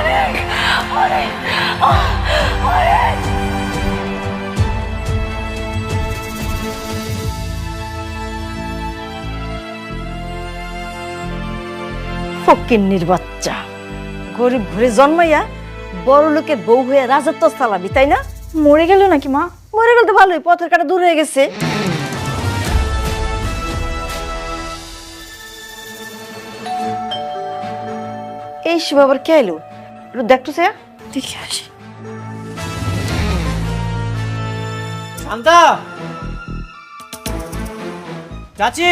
অনেক অনেক অনেক। ফকিন্নির বাচ্চা, গরিব ঘরে জন্মাইয়া বড় লোকের বউ হয়ে রাজত্ব চালাবি, তাই না? মরে গেল নাকি মা? মরে গেল তো ভালোই, পথের কাটা দূর হয়ে গেছে। এই সময় আবার কে এলো? একটু দেখতো সে, দেখে আসি। শান্তা, চাচি,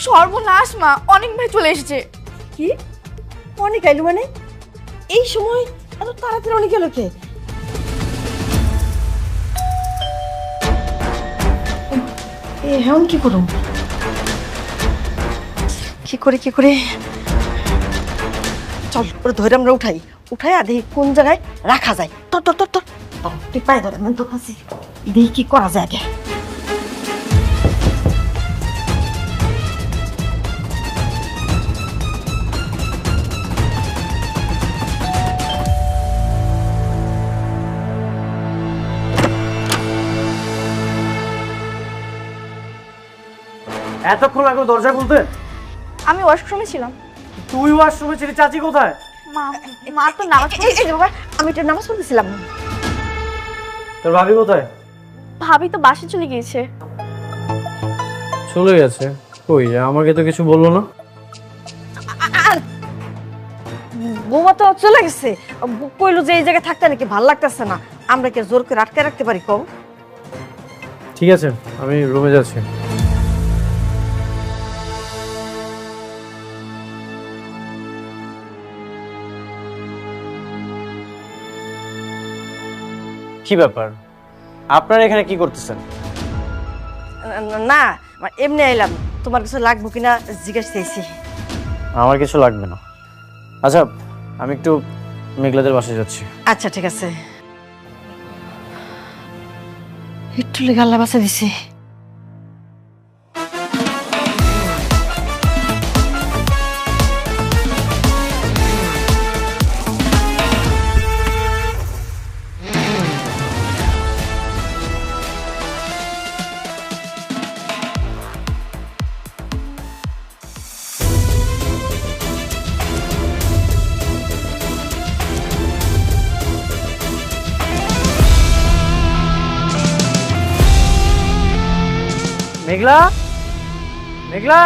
সর্বনাশ মা, অনেক ভাই চলে এসেছে। কি অনেক আইলো মানে? এই সময় এত তাড়াতাড়ি অনেক এলো কে? এখন কি করুন? কি করে চল, ওরা ধরে আমরা উঠাই আর দেখি কোন জায়গায় রাখা যায়। তোর তোর তোর তোর তুই পায়ে ধরে আমি তোর কাছে দেখি কি করা যায় আগে। এতক্ষণ লাগলো দরজা খুলতে? আমি ওয়াশরুমে ছিলাম। তুই ওয়াশরুমে ছিলি, চাচি কোথায়? মা, মা তো নামাজ পড়ছে। বাবা, আমি এটা নামাজ পড়তেছিলাম। তোর ভাবি কোথায়? ভাবি তো বাসে চলে গিয়েছে। চলে গেছে? কই, আমাকে তো কিছু বললো না। বৌমা তো চলে গেছে, কইলো যে এই জায়গায় থাকতে নাকি ভাল লাগতেছে না। আমরা কি জোর করে আটকে রাখতে পারি? কম ঠিক আছে, আমি রুমে যাচ্ছি। কি ব্যাপার, আপনারা এখানে কি করতেছেন? না, এমনি আইলাম, তোমার কিছু লাগবো কিনা জিজ্ঞেস চাইছি। আমার কিছু লাগবে না। আচ্ছা, আমি একটু মেঘলাদের বাসায় যাচ্ছি। আচ্ছা ঠিক আছে। একটু লেগে আল্লাহ বাসা দিছে। মেঘলা, মেঘলা,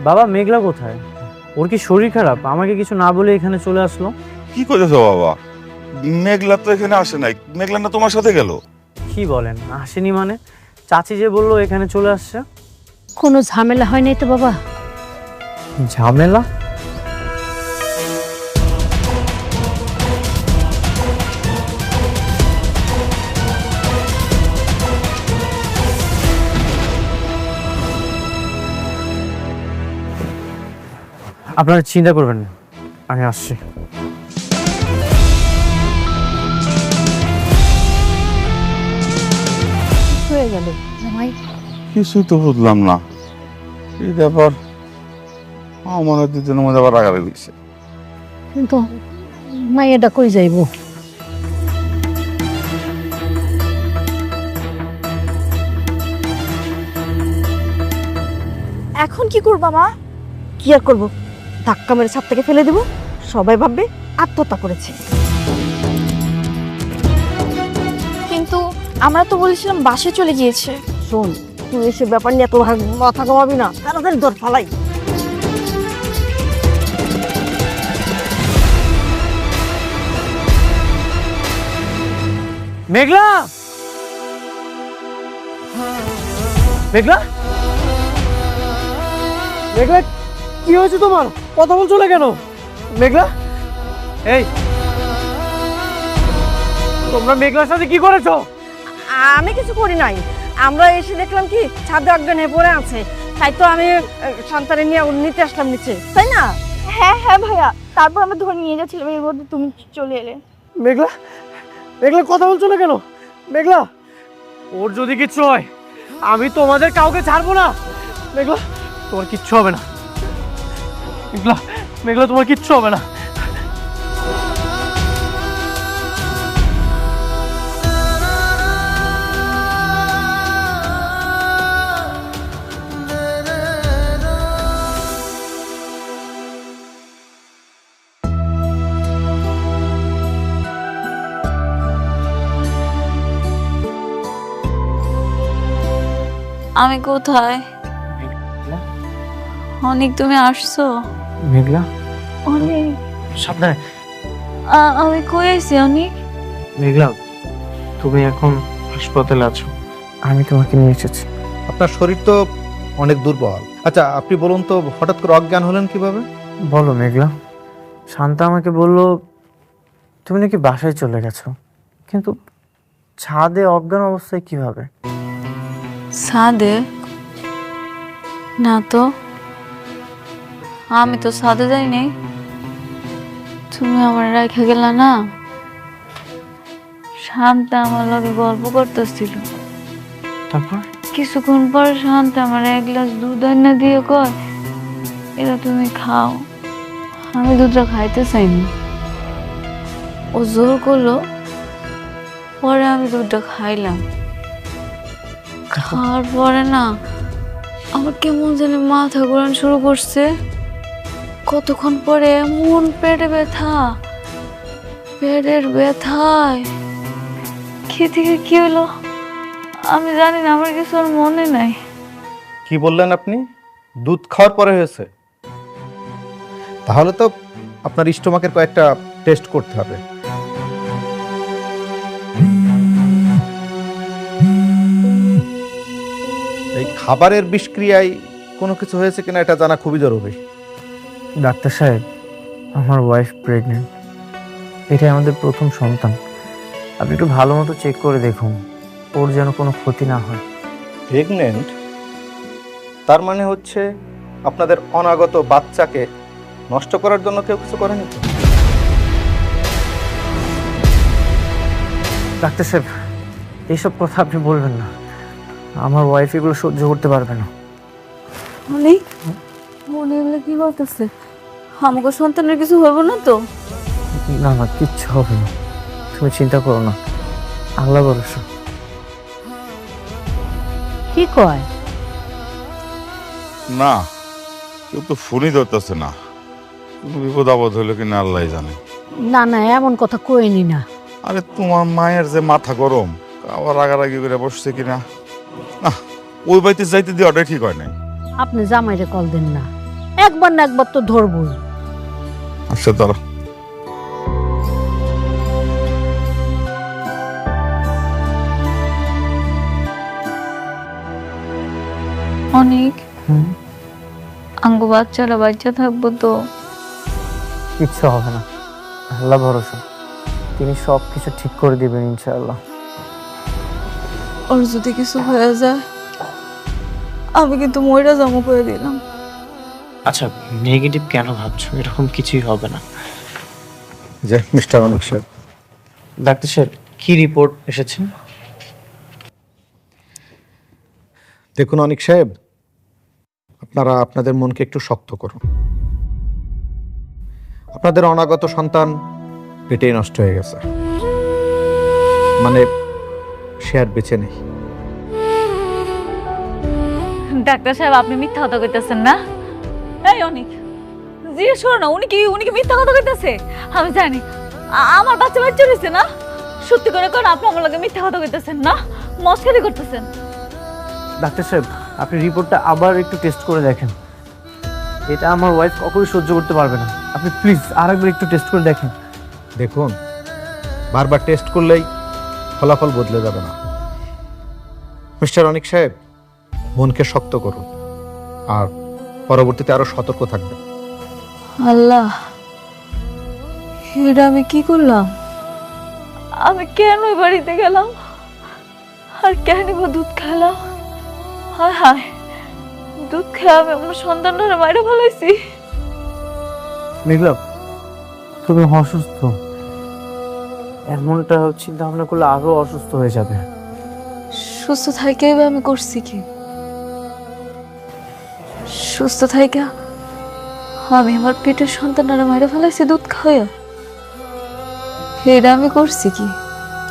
বাবা মেঘলা কোথায়? ওর কি শরীর খারাপ? আমাকে কিছু না বলে এখানে চলে আসলো। কি করেছো বাবা? মেঘলা তো এখানে আসে নাই। মেঘলা না তোমার সাথে গেল? কি বলেন, আসেনি মানে? চাচি যে বললো এখানে চলে আসছে। কোনো ঝামেলা হয় নাই তো বাবা? ঝামেলা? আপনারা চিন্তা করবেন না, আমি আসছি। হয়ে গেল জামাই? কিছুই তো বুঝলাম না। এই ব্যাপার আমার দুজনের মধ্যে আবার রাগারাগি হয়েছে। কিন্তু মাইয়াটা কই যাইব? এখন কি করবা মা? কি আর করবো, ধাক্কা মেরে ছাদ থেকে ফেলে দেবো, সবাই ভাববে আত্মহত্যা করেছে। কিন্তু আমরা তো বলেছিলাম বাসে চলে গিয়েছে। শোন, তুই এসে ব্যাপার নিয়ে এত মাথা ঘামাবি না, তাড়াতাড়ি দর ফালাই। মেঘলা, মেঘলা, মেঘলা, কি হয়েছে তোমার? কথা বলছো না কেন? মেঘলা, এই তোমরা মেঘলার সাথে কি করেছো? আমি কিছু করি নাই, আমরা এসে দেখলাম কি ছাদে অজ্ঞান হয়ে পড়ে আছে, তাই তো আমি সন্তানে নিয়ে নিতে আসলাম নিচে, তাই না? হ্যাঁ হ্যাঁ ভাইয়া, তারপর আমরা ধরে নিয়ে যাচ্ছিলাম, এর মধ্যে তুমি চলে এলে। মেঘলা, মেঘলা কথা বলছো না কেন? মেঘলা, ওর যদি কিছু হয় আমি তোমাদের কাউকে ছাড়বো না। মেঘলা, তোমার কিচ্ছু হবে না। মেঘলা, মেঘলা, তোমার কিচ্ছু হবে না। আমি কোথায়? অনেক, তুমি আসছো? মেঘলা, অনেক, সাবধানে। আমি কই আছি অনেক? মেঘলা, তুমি এখন হাসপাতালে আছো, আমি তোমাকে নিয়ে এসেছি। আপনার শরীর তো অনেক দুর্বল। আচ্ছা, আপনি বলুন তো হঠাৎ করে অজ্ঞান হলেন কিভাবে? বলো মেঘলা। শান্তা আমাকে বললো তুমি নাকি বাসায় চলে গেছো, কিন্তু ছাদে অজ্ঞান অবস্থায় কিভাবে? ছাদে? না তো, আমি তো ছাদে যাইনি। তুমি আমার রেখে গেলা না। শান্তা আমার লগে গল্প করতেছিল। তারপর? কিছুক্ষণ পর শান্তা আমার এক গ্লাস দুধ এনে দিয়ে কয়, এটা তুমি খাও। আমি দুধটা খাইতে চাইনি, ও জোর করলো, পরে আমি দুধটা খাইলাম। খাওয়ার পরে না আমার কেমন জানি মাথা ঘোরানো শুরু করছে। কতক্ষণ পরে এমন পেটে ব্যথা, পেটের ব্যথায় কি থেকে কি হলো আমি জানি না, আমার কিছু আর মনে নাই। কি বললেন আপনি? দুধ খাওয়ার পরে হয়েছে? তাহলে তো আপনার স্টোমাকের কয়েকটা টেস্ট করতে হবে। এই খাবারের বিষক্রিয়ায় কোনো কিছু হয়েছে কিনা এটা জানা খুবই জরুরি। ডাক্তার সাহেব, আমার ওয়াইফ প্রেগনেন্ট, এটাই আমাদের প্রথম সন্তান। আপনি একটু ভালো মতো চেক করে দেখুন, ওর যেন কোনো ক্ষতি না হয়। প্রেগনেন্ট? তার মানে হচ্ছে আপনাদের অনাগত বাচ্চাকে নষ্ট করার জন্য কেউ কিছু করেনি তো? ডাক্তার সাহেব, এইসব কথা আপনি বলবেন না, আমার ওয়াইফ এগুলো সহ্য করতে পারবে না। অনেক মনে হলে কি বলতেছে? আমাকে সন্তানের কিছু হইব না তো? না না, কিচ্ছু হবে না, তুমি চিন্তা করো না, আল্লাহ ভরসা। কি কয়? না, কেউ তো ফোনই ধরতেছে না। কোনো বিপদ আপদ হইলো কিনা আল্লাহ জানে। না না, এমন কথা কইনি না। আরে তোমার মায়ের যে মাথা গরম, আবার রাগারাগি করে বসছে কিনা। না, ওই বাড়িতে যাইতে দিয়ে ওটাই ঠিক হয় নাই। আপনি জামাইরে কল দেন না, একবার না একবার তো ধরবই। আচ্ছা তারা অনেক, আঙ্গু বাচ্চারা বাচ্চা থাকবো তো? কিচ্ছু হবে না, আল্লাহ ভরসা, তিনি সব কিছু ঠিক করে দিবেন ইনশাআল্লাহ। ওর যদি কিছু হয়ে যায় আমি কিন্তু মইরা জমা করে দিলাম। আচ্ছা, নেগেটিভ কেন ভাবছো? এরকম কিছুই হবে না। যে মিস্টার অনিক সাহেব, ডাক্তার সাহেব, কি রিপোর্ট এসেছে? দেখুন অনিক সাহেব, আপনারা আপনাদের মনকে একটু শক্ত করুন। আপনাদের অনাগত সন্তান পেটেই নষ্ট হয়ে গেছে, মানে সে আর বেঁচে নেই। ডাক্তার সাহেব, আপনি মিথ্যা কথা কইতেছেন না? এই অনেক, জিজ্ঞেস করো না, উনি কি মিথ্যা কথা কইতেছে? আমি জানি আমার বাচ্চা বাচ্চা হয়েছে না। সত্যি করে কোন আপনি আমার লগে মিথ্যা কথা কইতেছেন না, মস্কারি করতেছেন। ডাক্তার সাহেব, আপনি রিপোর্টটা আবার একটু টেস্ট করে দেখেন, এটা আমার ওয়াইফ কখনোই সহ্য করতে পারবে না। আপনি প্লিজ আরেকবার একটু টেস্ট করে দেখেন। দেখুন, বারবার টেস্ট করলেই ফলাফল বদলে যাবে না। মিস্টার অনিক সাহেব, মনকে শক্ত করুন আর পরবর্তীতে আরো সতর্ক থাকবেন। আল্লাহ, এটা আমি কি করলাম? আমি কেন ওই বাড়িতে গেলাম আর কেন দুধ খেলাম? হায় হায়, দুধ খেয়ে আমি আমার সন্তানরা বাইরে ফেলাইছি। মেঘলা, তুমি অসুস্থ, এমনটা চিন্তা ভাবনা করলে আরো অসুস্থ হয়ে যাবে। সুস্থ থাইকে আমি করছি কি? সুস্থ থাইকা আমি আমার পেটের সন্তানরা মাইরা ফেলাইছি দুধ খাওয়া, এটা আমি করছি কি?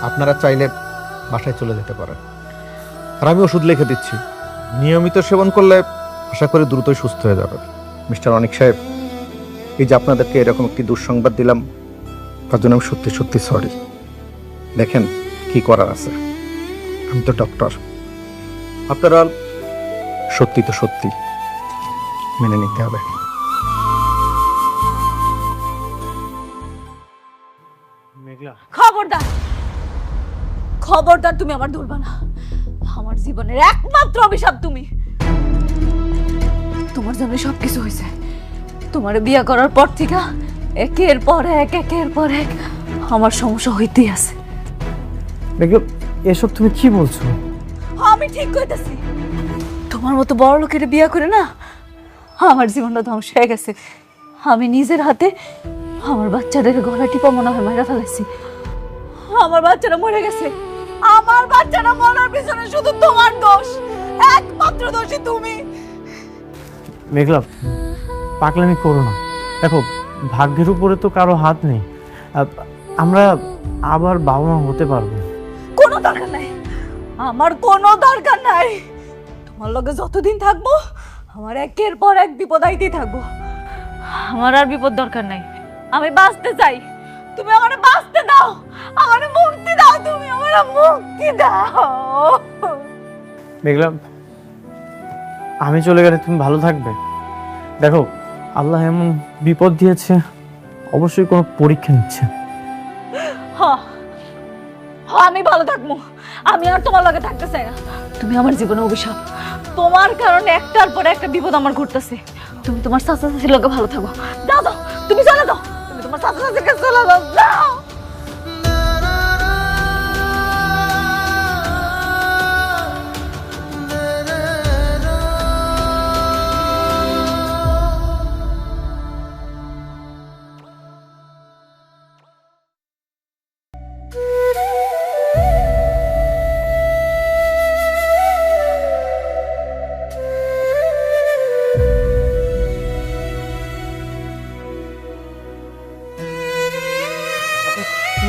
আপনারা চাইলে বাসায় চলে যেতে পারেন, আর আমি ওষুধ লিখে দিচ্ছি। নিয়মিত সেবন করলে আশা করি দ্রুতই সুস্থ হয়ে যাবেন। মিস্টার অনিক সাহেব, এই যে আপনাদেরকে এরকম একটি দুঃসংবাদ দিলাম, তার জন্য আমি সত্যি সত্যি সরি। দেখেন কি করার আছে, আমি তো ডক্টর। আপনারা সত্যি তো সত্যি মেনে নিতে হবে। মেঘলা, খবরদার, খবরদার, তুমি আমার ধরবা না। আমার জীবনের একমাত্র অভিশাপ তুমি। তোমার জন্য সবকিছু হয়েছে। তোমার বিয়ে করার পর থেকে একের পর এক আমার সমস্যা হইতেই আছে। মেঘলা, এসব তুমি কি বলছো? আমি ঠিক কইতাছি। তোমার মতো বড় লোকের বিয়ে করে না আমার জীবনটা ধ্বংস হয়ে গেছে। আমি নিজের হাতে আমার বাচ্চাদের গলা টিপা মনে হয় মারা ফেলাইছি। আমার বাচ্চারা মরে গেছে। আমার বাচ্চারা মরার পিছনে শুধু তোমার দোষ, একমাত্র দোষী তুমি। মেঘলা, পাগলামি করো না। দেখো, ভাগ্যের উপরে তো কারো হাত নেই। আমরা আবার বাবা মা হতে পারবো। কোনো দরকার নাই, আমার কোনো দরকার নাই। তোমার লগে যতদিন থাকবো আমার একের পর এক বিপদ আইতেই থাকবো। আমার আর বিপদ দরকার নাই। আমি বাঁচতে চাই, তুমি আমারে বাঁচতে দাও, আমারে মুক্তি দাও, তুমি আমারে মুক্তি দাও। মেঘলা, আমি চলে গেলে তুমি ভালো থাকবে? দেখো, আল্লাহ এমন বিপদ দিয়েছে, অবশ্যই কোনো পরীক্ষা নিচ্ছে। হ্যাঁ, আমি ভালো থাকবো। আমি আর তোমার লগে থাকতে চাই না। তুমি আমার জীবনে অভিশাপ। তোমার কারণে একটার পর একটা বিপদ আমার ঘটতেছে। তুমি তোমার চাচা চাচির লগে ভালো থাকো। যাও যাও, তুমি চলে যাও, তুমি তোমার চাচা চাচির কাছে চলে যাও, যাও।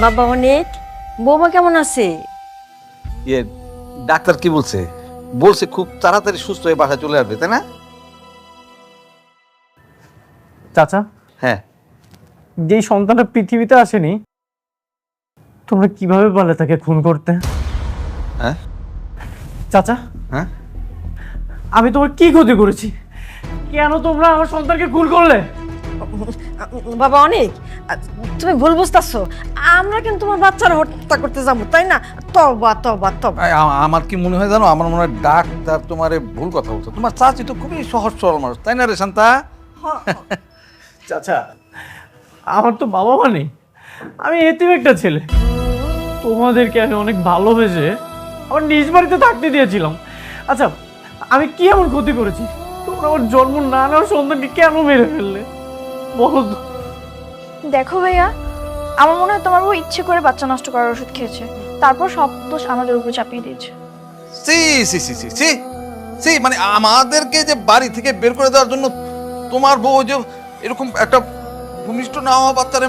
বাবা অনেক, বৌমা কেমন আছে? ইয়ে, ডাক্তার কি বলছে? বলছে খুব তাড়াতাড়ি সুস্থ হয়ে বাসায় চলে আসবে, তাই না? চাচা, হ্যাঁ। যেই সন্তানটা পৃথিবীতে আসেনি, তোমরা কিভাবে পারলে তাকে খুন করতে? হ্যাঁ চাচা, হ্যাঁ, আমি তোমার কি ক্ষতি করেছি? কেন তোমরা আমার সন্তানকে খুন করলে? বাবা অনেক, তুমি ভুল বুঝতেছো। আমরা কিন্তু তোমার বাচ্চারা হত্যা করতে যাবো, তাই না? তবা তবা তবা। আমার কি মনে হয় জানো, আমার মনে হয় ডাক্তার তোমারে ভুল কথা বলছো। তোমার চাচি তো খুবই সহজ সরল মানুষ, তাই না রে শান্তা? চাচা, আমার তো বাবা মা নেই, আমি এতিম একটা ছেলে। তোমাদেরকে আমি অনেক ভালোবেসে আমার নিজ বাড়িতে থাকতে দিয়েছিলাম। আচ্ছা, আমি কি এমন ক্ষতি করেছি তোমরা আমার জন্ম না নেওয়ার সন্তানকে কেন মেরে ফেললে বলো তো? দেখো ভাইয়া, আমার মনে হয় তোমার বউ ইচ্ছে করে বাচ্চা নষ্ট করার ওষুধ খেয়েছে, তারপর সব দোষ আমাদের উপর চাপিয়ে দিয়েছে। সি সি সি সি সি সি, মানে আমাদেরকে যে বাড়ি থেকে বের করে দেওয়ার জন্য তোমার বউ যে এরকম একটা ভূমিষ্ঠ না হওয়া বাচ্চারে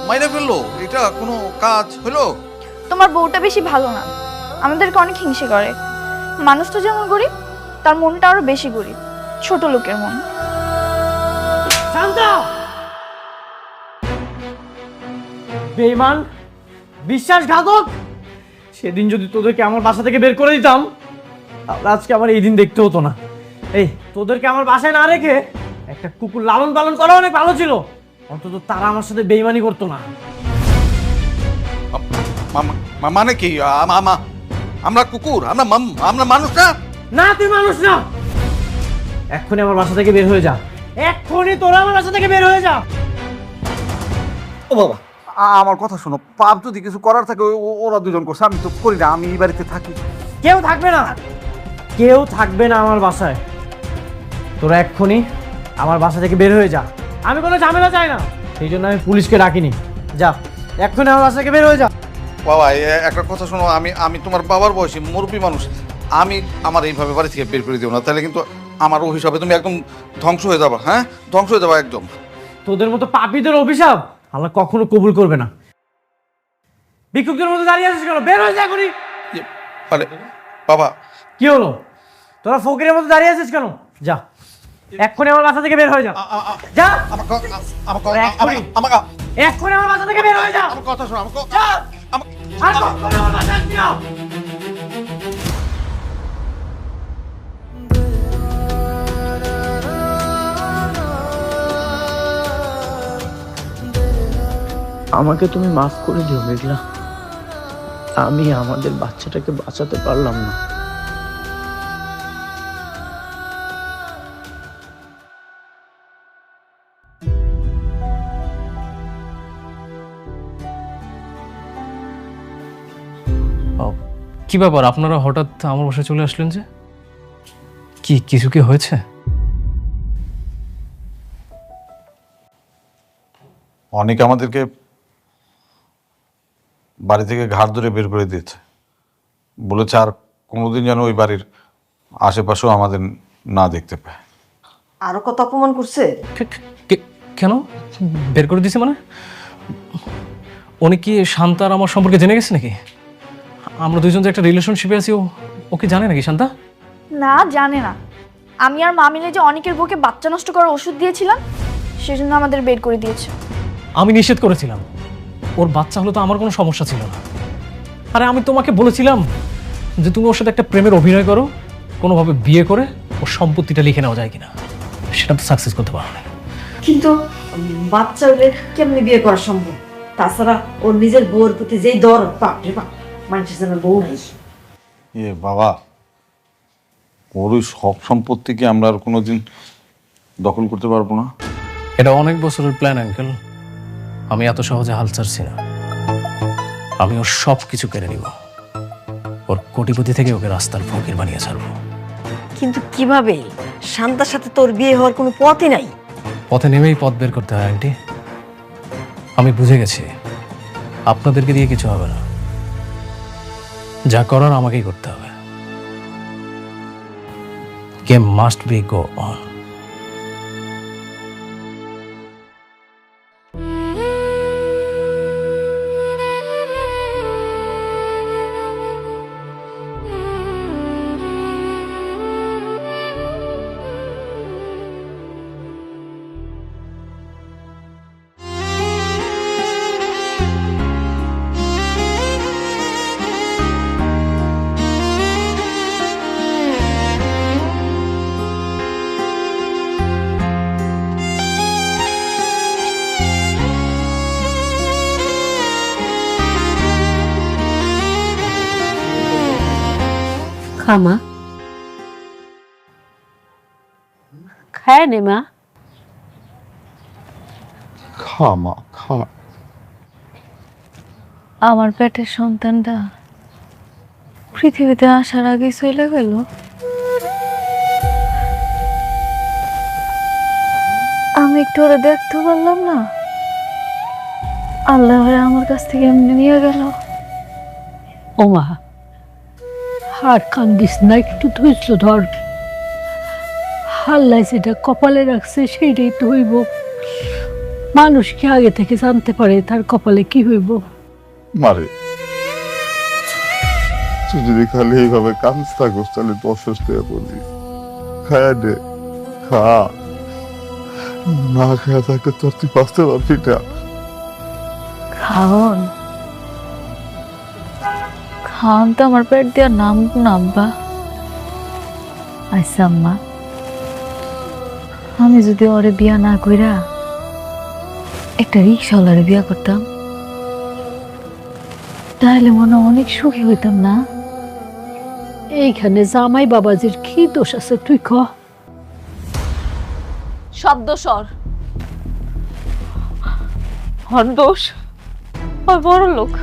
মাইরে ফেললো, এটা কোনো কাজ হলো? তোমার বউটা বেশি ভালো না, আমাদেরকে অনেক হিংসে করে। মানুষটা যেমন গরিব, তার মনটা আরো বেশি গরিব, ছোট লোকের মন। শান্তা, বেঈমান, বিশ্বাসঘাতক! সেদিন যদি তোদেরকে আমার বাসা থেকে বের করে দিতাম, তাহলে আজকে আমার এই দিন দেখতে হতো না। এই, তোদেরকে আমার বাসায় না রেখে একটা কুকুর লালন পালন করা অনেক ভালো ছিল। অন্তত তারা আমার সাথে বেঈমানি করতো না। মানে কি? আমরা কুকুর? আমরা মানুষ না? না, তুই মানুষ না। এক্ষুনি আমার বাসা থেকে বের হয়ে যা। এক্ষুনি তোরা আমার বাসা থেকে বের হয়ে যা। ও বাবা, আমার কথা শোনো। পাপ যদি কিছু করার থাকে ওরা দুজন করছে, আমি তো করি না। আমি এই বাড়িতে থাকি। কেউ থাকবে না, কেউ থাকবে না আমার বাসায়। তোরা এক্ষুনি আমার বাসা থেকে বের হয়ে যা। আমি কোনো ঝামেলা চাই না, সেই জন্য আমি পুলিশকে ডাকিনি। যা, এক্ষুনি আমার বাসা থেকে বের হয়ে যা। বাবা, একটা কথা শোনো। আমি তোমার বাবার বয়সী মুরব্বী মানুষ। আমি আমার এইভাবে বাড়ি থেকে বের করে দিও না, তাহলে কিন্তু আমার অভিশাপে তুমি একদম ধ্বংস হয়ে যাবা। হ্যাঁ, ধ্বংস হয়ে যাবা একদম। তোদের মতো পাপীদের অভিশাপ আল্লাহ কখনো কবুল করবে না। ভিক্ষুকদের মতো দাঁড়িয়ে আছিস কেন? বের হয়ে যা করি। আরে বাবা, কি হলো? তোরা ফকিরের মতো দাঁড়িয়ে আছিস কেন? যা, এক্ষুনি আমার বাসা থেকে বের হয়ে যা। যা, এক্ষুনি আমার বাসা থেকে বের হয়ে যা। আমার কথা শোনো, যা, আর কখনো আমার বাসায় আসবি না। আমাকে তুমি মাফ করে দিও মেঘলা, আমি আমাদের বাচ্চাটাকে বাঁচাতে পারলাম না। কি ব্যাপার, আপনারা হঠাৎ আমার বাসায় চলে আসলেন যে? কি কিছু কি হয়েছে? অনেক আমাদেরকে বাড়ি থেকে ঘাড় ধরে বের করে দিয়েছে, বলেছে আর কোনোদিন যেন ওই বাড়ির আশেপাশেও আমাদের না দেখতে পায়। আরো কত অপমান করছে। কেন বের করে দিয়েছে মানে? উনি কি শান্তা আর আমার সম্পর্কে জেনে গেছে নাকি? আমরা দুইজন যে একটা রিলেশনশিপে আছি, ও কি জানে নাকি শান্তা? না, জানে না। আমি আর মা মিলে যে অনেকের বউকে বাচ্চা নষ্ট করার ওষুধ দিয়েছিলাম, সেজন্য আমাদের বের করে দিয়েছে। আমি নিষেধ করেছিলাম, ওর বাচ্চা হলে তো আমার কোনো সমস্যা ছিল না। আরে আমি তোমাকে বলেছিলাম যে তুমি ওর সাথে একটা প্রেমের অভিনয় করো, কোনোভাবে বিয়ে করে ওর সম্পত্তিটা লিখে নেওয়া যায় কিনা। সেটা তো সাকসেস করতে পারো না। কিন্তু বাচ্চা হলে কেমনি বিয়ে করা সম্ভব? তাছাড়া ওর নিজের বউর প্রতি যেই দরদ, বাপরে বাপ, মানুষের যেন বউ নেই। এ বাবা, ওর ওই সব সম্পত্তিকে আমরা আর কোনোদিন দখল করতে পারবো না। এটা অনেক বছরের প্ল্যান আঙ্কেল, আমি এত সহজে হাল ছাড়ছি না। আমি ওর সব কিছু কেড়ে নিব, ওর কোটিপতি থেকে ওকে রাস্তার ফকির বানিয়ে ছাড়বো। কিন্তু কিভাবে? শান্তার সাথে তোর বিয়ে হওয়ার কোনো পথই নাই। পথে নেমেই পথ বের করতে হয় আন্টি। আমি বুঝে গেছি আপনাদেরকে দিয়ে কিছু হবে না, যা করার আমাকেই করতে হবে। Game must be go on. খামা খায় নে মা। খা মা, খা। আমার পেটের সন্তানটা পৃথিবীতে আসার আগে চলে গেল। আমি একটু ওরা দেখতে পারলাম না, আল্লাহ আমার কাছ থেকে এমনি নিয়ে গেল। ও মা, আর কান্দিস না, একটু ধৈর্য ধর। আল্লাহ যেটা কপালে রাখছে সেইটাই তো হইব। মানুষ কি আগে থেকে জানতে পারে তার কপালে কি হইব? মারে, তুই যদি খালি এইভাবে কাঁদতে থাকোস তাহলে তো অসুস্থ হয়ে পড়বি। খায়া দে, খা। না খায়া থাকতে তোর তুই বাঁচতে পারবি না। খাওন খাওন তো আমার পেট দিয়ে নাম নামবা। আচ্ছা আম্মা, আমি যদি ওরে বিয়া না কইরা একটা রিক্সাওয়ালারে বিয়া করতাম, তাহলে মনে অনেক সুখী হইতাম না? এইখানে জামাই বাবাজির কি দোষ আছে তুই ক? সব দোষ ওর। ওর দোষ, ওর বড় লোক।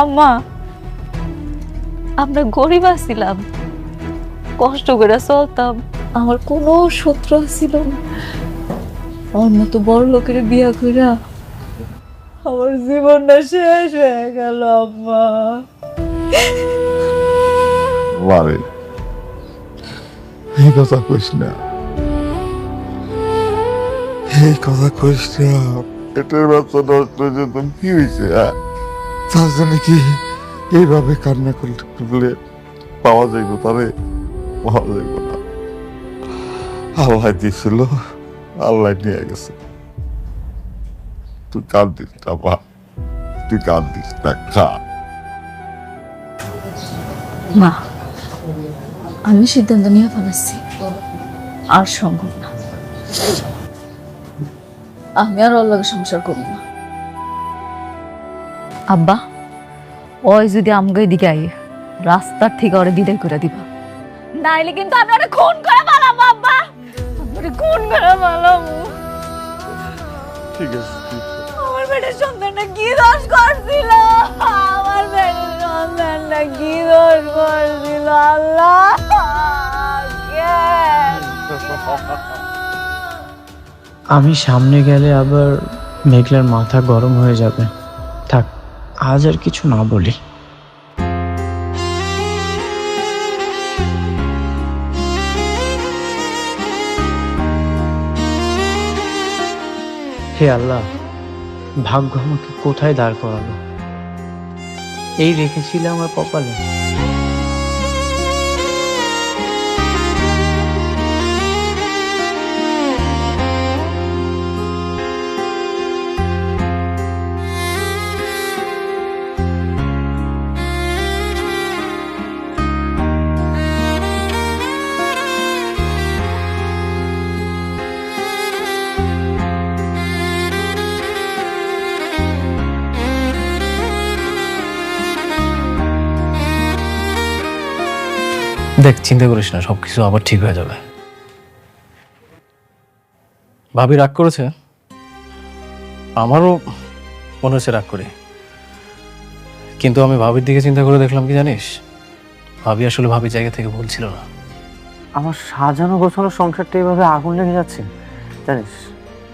আম্মা, আমরা গরিব আছিলাম, কষ্ট করে চলতাম, আমার কোনো শত্রু ছিল না। ওর মতো বড় লোকের বিয়া কইরা আমার জীবনটা শেষ হয়ে গেল আম্মা। বাবারে এই কথা কইস না, এই কথা কইস না। পেটের বাচ্চা নষ্ট হয়েছে তো কি হয়েছে? তার জন্য কি এইভাবে কান্না করলে পাওয়া যাইব? তারে পাওয়া যাইব না। আল্লাহ দিয়েছিল, আল্লাহ নিয়ে গেছে। তুই কান্দিস না বা, তুই কান্দিস না, খা। মা, আমি সিদ্ধান্ত নিয়ে ফেলেছি, আর সম্ভব না। আমি আর ওর লগে সংসার করব না। আব্বা, ওই যদি আমগো এদিকে আই, রাস্তার থেকে ওরে বিদায় করে দিবা, নাইলে কিন্তু আমি ওরে খুন করে ফেলাবো। আব্বা, ওরে খুন করে ফেলাবো। ঠিক আছে, ঠিক আছে। আমার পেটের সন্তানটা কি দোষ করছিল? আমার পেটের সন্তানটা কি দোষ করছিল? আল্লাহ, আমি সামনে গেলে আবার মেঘলার মাথা গরম হয়ে যাবে। থাক, আজ আর কিছু না বলি। হে আল্লাহ, ভাগ্য আমাকে কোথায় দাঁড় করালো? এই রেখেছিল আমার কপালে। দেখ, চিন্তা করিস না, সবকিছু আবার ঠিক হয়ে যাবে। ভাবি রাগ করেছে, আমারও মনে হচ্ছে রাগ করে, কিন্তু আমি ভাবির দিকে চিন্তা করে দেখলাম কি জানিস, ভাবি আসলে ভাবির জায়গা থেকে বলছিল না। আমার সাজানো গোছানো সংসারটা এইভাবে আগুন লেগে যাচ্ছে জানিস,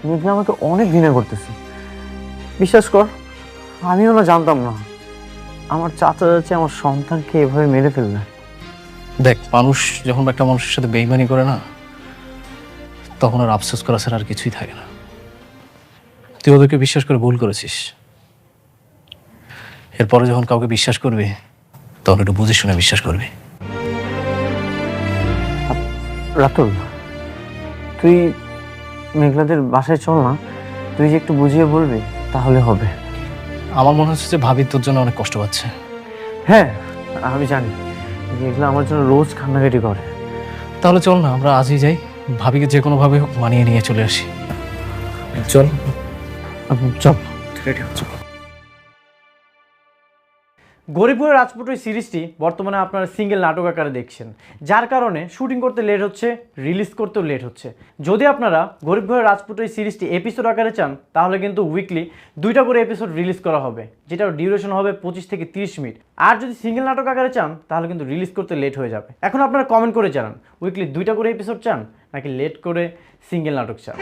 মেঘলা আমাকে অনেক ঘৃণা করতেছে। বিশ্বাস কর, আমিও না জানতাম না আমার চাচা চাচি আমার সন্তানকে এভাবে মেরে ফেলবে। দেখ, মানুষ যখন একটা মানুষের সাথে বেইমানি করে না, তখন আর আফসোস করা ছাড়া আর কিছুই থাকে না। তুই ওদেরকে বিশ্বাস করে ভুল করেছিস, এরপরে যখন কাউকে বিশ্বাস করবি তখন একটু বুঝে শুনে বিশ্বাস করবি। রাতুল, তুই মেঘলাদের বাসায় চল না, তুই যে একটু বুঝিয়ে বলবি তাহলে হবে। আমার মনে হচ্ছে যে ভাবি তোর জন্য অনেক কষ্ট পাচ্ছে। হ্যাঁ, আমি জানি, মেঘলা আমার জন্য রোজ কান্নাকাটি করে। তাহলে চল না, আমরা আজই যাই, ভাবিকে যে কোনোভাবে হোক মানিয়ে নিয়ে চলে আসি। চল চল, রেডি হ, চল। গরিবপুরের রাজপুত এই সিরিজটি বর্তমানে আপনারা সিঙ্গেল নাটক আকারে দেখছেন, যার কারণে শুটিং করতে লেট হচ্ছে, রিলিজ করতেও লেট হচ্ছে। যদি আপনারা গরিবপুরের রাজপুত এই সিরিজটি এপিসোড আকারে চান, তাহলে কিন্তু উইকলি 2টা করে এপিসোড রিলিজ করা হবে, যেটার ডিউরেশন হবে 25 থেকে 30 মিনিট। আর যদি সিঙ্গেল নাটক আকারে চান, তাহলে কিন্তু রিলিজ করতে লেট হয়ে যাবে। এখন আপনারা কমেন্ট করে জানান, উইকলি 2টা করে এপিসোড চান নাকি লেট করে সিঙ্গেল নাটক চান।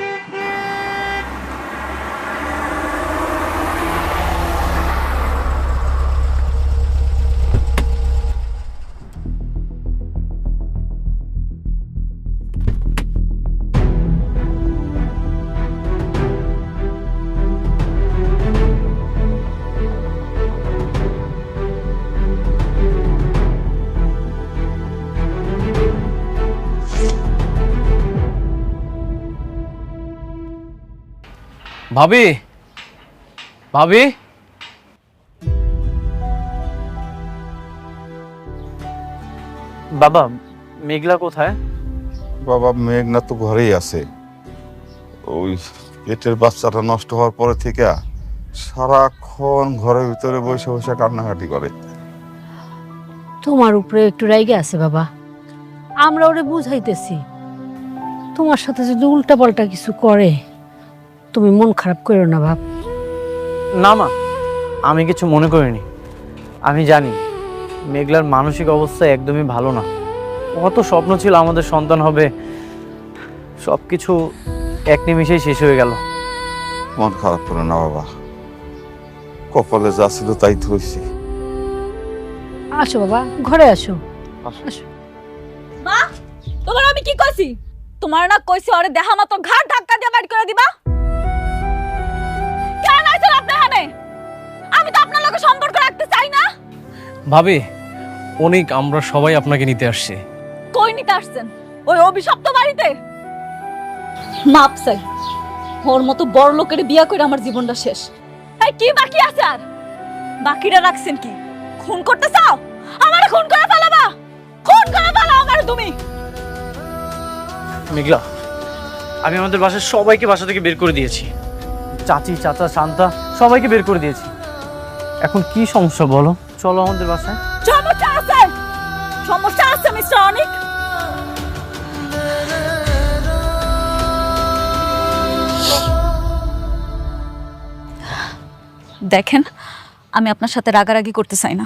ভাবি, ভাবি, বাবা, মেঘলা কোথায়? বাবা, মেঘনা তো ঘরেই আছে। ওই পেটের বাচ্চাটা নষ্ট হওয়ার পরে থেকে সারাক্ষণ ঘরের ভিতরে বসে বসে কান্নাকাটি করে। তোমার উপরে একটু রাইগে আছে বাবা, আমরা ওরে বুঝাইতেছি। তোমার সাথে যদি উল্টা পাল্টা কিছু করে, তুমি মন খারাপ করো না বাপ। না মা, আমি কিছু মনে করিনি। আমি জানি মেঘলার মানসিক অবস্থা একদমই ভালো না। কত স্বপ্ন ছিল আমাদের সন্তান হবে, সব কিছু এক নিমিষেই শেষ হয়ে গেল। মন খারাপ করে না বাবা, কপালে যা ছিল তাই তো হয়েছে। আসো বাবা, ঘরে আসো। মা, তোমার আমি কি কইছি? তোমার না কইছি ওরে দেখা মাত্র ঘাট ধাক্কা দিয়ে বাইর করে দিবা? কেন আইছেন আপনি এখানে? আমি তো আপনার লগে সম্পর্ক রাখতে চাই না। ভাবি, অনেক আমরা সবাই আপনাকে নিতে আসছি। কই নিতে আসছেন? ওই অভিশপ্ত বাড়িতে? মাপ চাই, ওর মতো বড় লোকের বিয়া করে আমার জীবনটা শেষ। এই কি বাকি আছে আর? বাকিটা রাখছেন কি? খুন করতে চাও? আমারে খুন করে ফেলাবা? খুন করে ফেলাও আমারে তুমি। মেঘলা, আমি আমাদের বাসার সবাইকে বাসা থেকে বের করে দিয়েছি। চাচি, চাচা, শান্তা সবাইকে বের করে দিয়েছি। এখন কি সমস্যা বলো? চলো আমাদের বাসায়। সমস্যা আছে, সমস্যা আছে মিস্টার অনিক। দেখেন, আমি আপনার সাথে রাগারাগি করতে চাই না।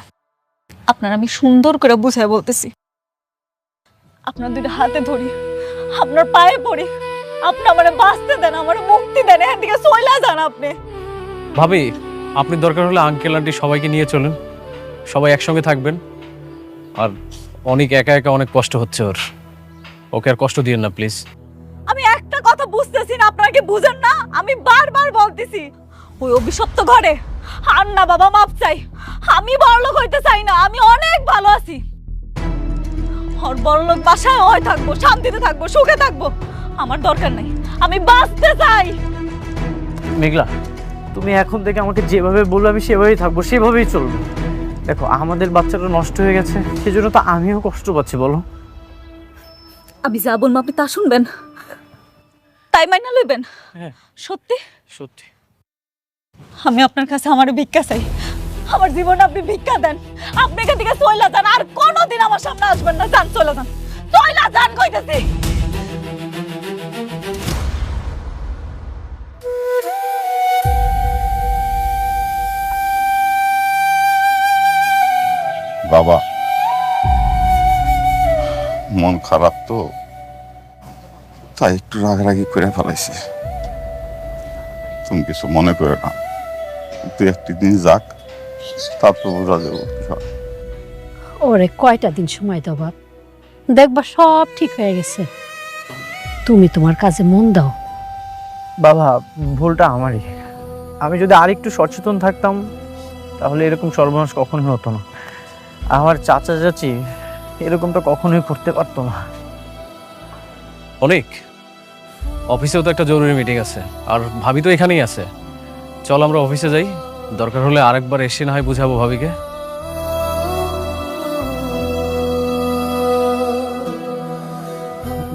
আপনার আমি সুন্দর করে বুঝাই বলতেছি। আপনার দুটো হাতে ধরি, আপনার পায়ে পড়ি, আপনি আমারে বাঁচতে দেন, আমার মুক্তি দেন, এখান থেকে চইলা যান আপনি। ভাবি, আপনি দরকার হলে আঙ্কেল আন্টি সবাইকে নিয়ে চলেন, সবাই একসঙ্গে থাকবেন। আর অনেক একা একা অনেক কষ্ট হচ্ছে ওর, ওকে আর কষ্ট দিয়েন না প্লিজ। আমি একটা কথা বুঝতেছি না, আপনারা কি বুঝেন না? আমি বারবার বলতেছি ওই অভিশপ্ত ঘরে আর না বাবা, মাপ চাই। আমি বড়লোক হইতে চাই না, আমি অনেক ভালো আছি। ওর বড়লোক বাসায় হয় থাকবো, শান্তিতে থাকবো, সুখে থাকবো, আমার দরকার নেই। আমি বাঁচতে চাই। মেঘলা, তুমি এখন থেকে আমাকে যেভাবে বললো আমি সেভাবেই থাকবো, সেভাবেই চলবো। দেখো, আমাদের বাচ্চাটা নষ্ট হয়ে গেছে, সেজন্য তো আমিও কষ্ট পাচ্ছি, বলো। আমি যা বলবো আপনি তা শুনবেন, তাই মাইনা লইবেন? হ্যাঁ, সত্যি সত্যি। আমি আপনার কাছে আমার ভিক্ষা চাই, আমার জীবনে আপনি ভিক্ষা দেন। আপনি এখান থেকে চইলা যান, আর কোনোদিন আমার সামনে আসবেন না। যান, চলে যান, চইলা যান কইতেছি। বাবা, মন খারাপ তো, তাই একটু রাগারাগি করে ফেলাইছি। তুমি কিছু মনে করে না, তুই একটি দিন যাক, তারপর বোঝা যাবো। ওরে কয়টা দিন সময় দাও বাপ, দেখবা সব ঠিক হয়ে গেছে। তুমি তোমার কাজে মন দাও। বাবা, ভুলটা আমারই। আমি যদি আরেকটু সচেতন থাকতাম তাহলে এরকম সর্বনাশ কখনোই হতো না। আমার চাচা চাচি এরকমটা কখনোই করতে পারতো না। অনেক, অফিসেও তো একটা জরুরি মিটিং আছে, আর ভাবি তো এখানেই আছে। চল আমরা অফিসে যাই, দরকার হলে আরেকবার এসে না হয় বুঝাবো ভাবিকে।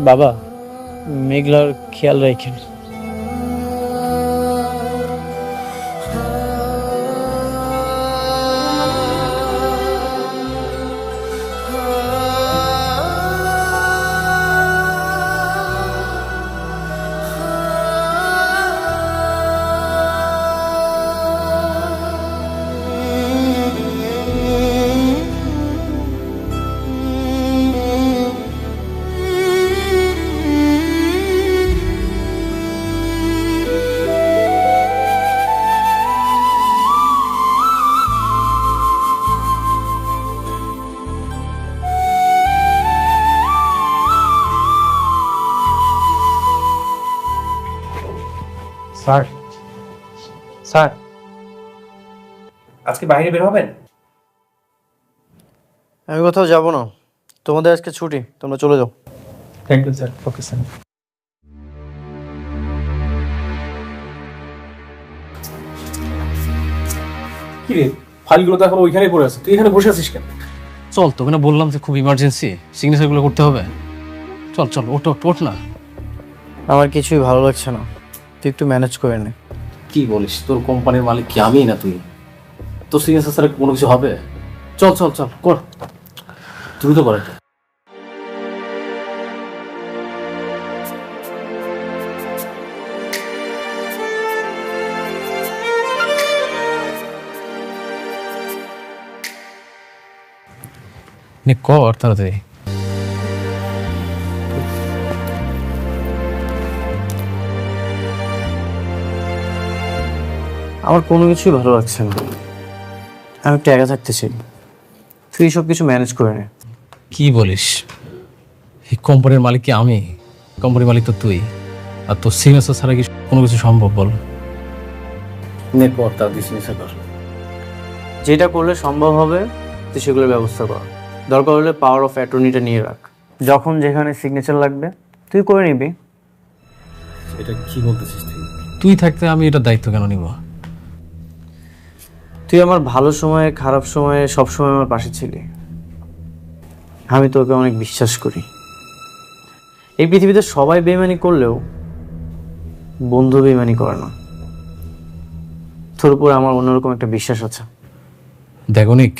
বাবা, মেঘলার খেয়াল রাখেন। স্যার, স্যার, আজকে বাইরে বের হবেন? আমি কোথাও যাব না, তোমাদের আজকে ছুটি, তোমরা চলে যাও। Thank you sir. Okay sir. কি রে, ফাইলগুলো তো এখন ওইখানেই পড়ে আছে, তুই এখানে বসে আছিস কেন? চল, তোকে না বললাম যে খুব ইমার্জেন্সি, সিগনেচারগুলো করতে হবে। চল চল, ওঠ ওঠ ওঠ না। আমার কিছুই ভালো লাগছে না, তুই একটু ম্যানেজ করে নে। কি বলিস, তোর কোম্পানির মালিক কি আমি না তুই? তোর সিগনেচার ছাড়া কোনো কিছু হবে? চল চল চল, কর, দ্রুত কর। কর তাড়াতাড়ি। আমার কোনো কিছুই ভালো লাগছে না, আমি একটু একা থাকতে চাই। তুই সব কিছু ম্যানেজ করে নে। কি বলিস? এই কোম্পানির মালিক কি আমি? কোম্পানির মালিক তো তুই। আর তোর সিগনেচার ছাড়া কি কোনো কিছু সম্ভব বল? নেটওয়ার্ক তার সিগনেচার কর। যেটা করলে সম্ভব হবে তুই সেগুলোর ব্যবস্থা কর। দরকার হলে পাওয়ার অফ অ্যাটর্নিটা নিয়ে রাখ, যখন যেখানে সিগনেচার লাগবে তুই করে নিবি। এটা কি বলতেছিস তুই? তুই থাকতে আমি এটা দায়িত্ব কেন নিব? তুই আমার ভালো সময়ে খারাপ সময়ে সব সময় আমার পাশে ছিলি। আমি তোকে অনেক বিশ্বাস করি। এই পৃথিবীতে সবাই বেইমানি করলেও বন্ধু বেইমানি করে না। তোর উপর আমার অন্যরকম একটা বিশ্বাস আছে। দেখো নিক,